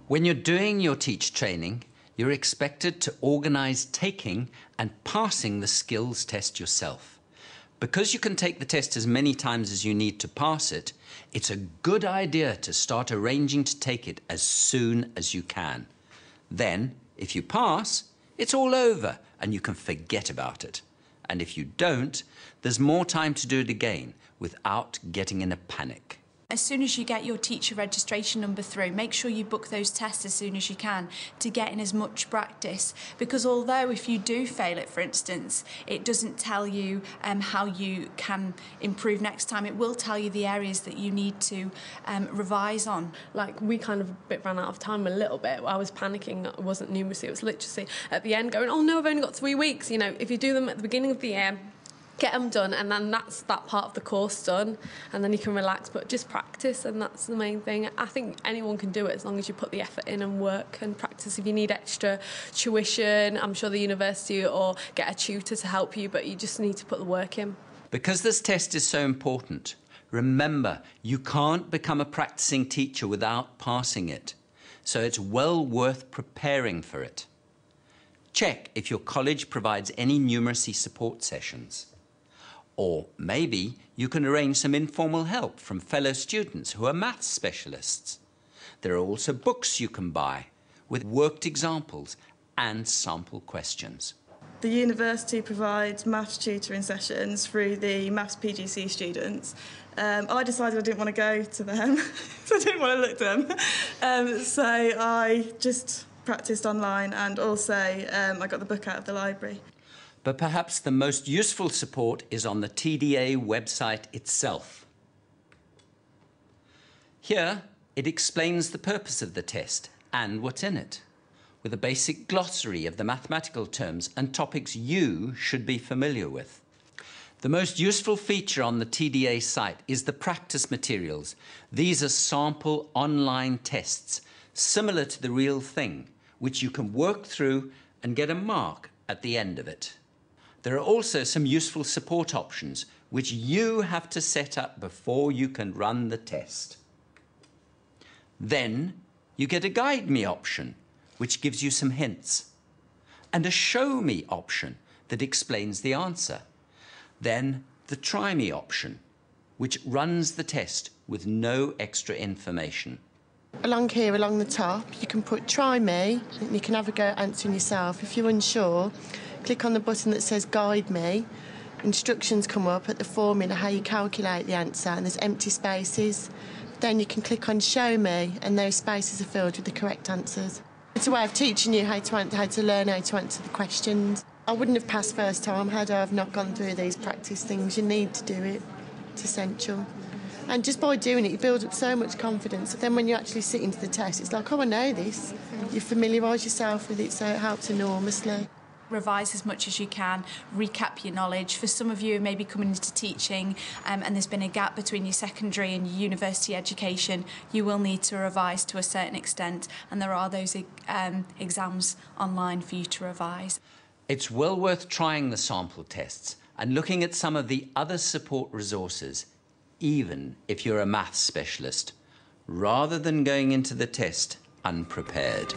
When you're doing your teach training, you're expected to organise taking and passing the skills test yourself. Because you can take the test as many times as you need to pass it, it's a good idea to start arranging to take it as soon as you can. Then, if you pass, it's all over and you can forget about it. And if you don't, there's more time to do it again without getting in a panic. As soon as you get your teacher registration number through, make sure you book those tests as soon as you can to get in as much practice. Because although if you do fail it, for instance, it doesn't tell you how you can improve next time. It will tell you the areas that you need to revise on. Like, we kind of ran out of time a little bit. I was panicking. It wasn't numeracy. It was literacy. At the end going, oh no, I've only got 3 weeks. You know, if you do them at the beginning of the year, get them done, and then that's that part of the course done, and then you can relax, but just practice, and that's the main thing. I think anyone can do it as long as you put the effort in and work and practice. If you need extra tuition, I'm sure the university, or get a tutor to help you, but you just need to put the work in. Because this test is so important, remember, you can't become a practicing teacher without passing it, so it's well worth preparing for it. Check if your college provides any numeracy support sessions. Or maybe you can arrange some informal help from fellow students who are maths specialists. There are also books you can buy with worked examples and sample questions. The university provides maths tutoring sessions through the maths PGC students. I decided I didn't want to go to them, so I didn't want to look at them. So I just practised online, and also I got the book out of the library. But perhaps the most useful support is on the TDA website itself. Here, it explains the purpose of the test and what's in it, with a basic glossary of the mathematical terms and topics you should be familiar with. The most useful feature on the TDA site is the practice materials. These are sample online tests, similar to the real thing, which you can work through and get a mark at the end of it. There are also some useful support options which you have to set up before you can run the test. Then you get a Guide Me option, which gives you some hints, and a Show Me option that explains the answer. Then the Try Me option, which runs the test with no extra information. Along here, along the top, you can put Try Me, and you can have a go at answering yourself. If you're unsure, click on the button that says Guide Me. Instructions come up at the formula how you calculate the answer, and there's empty spaces. Then you can click on Show Me, and those spaces are filled with the correct answers. It's a way of teaching you how to learn how to answer the questions. I wouldn't have passed first time had I not gone through these practice things. You need to do it. It's essential. And just by doing it, you build up so much confidence that then when you actually sit into the test, it's like, oh, I know this. You familiarise yourself with it, so it helps enormously. Revise as much as you can, recap your knowledge. For some of you who may be coming into teaching and there's been a gap between your secondary and your university education, you will need to revise to a certain extent, and there are those exams online for you to revise. It's well worth trying the sample tests and looking at some of the other support resources, even if you're a maths specialist, rather than going into the test unprepared.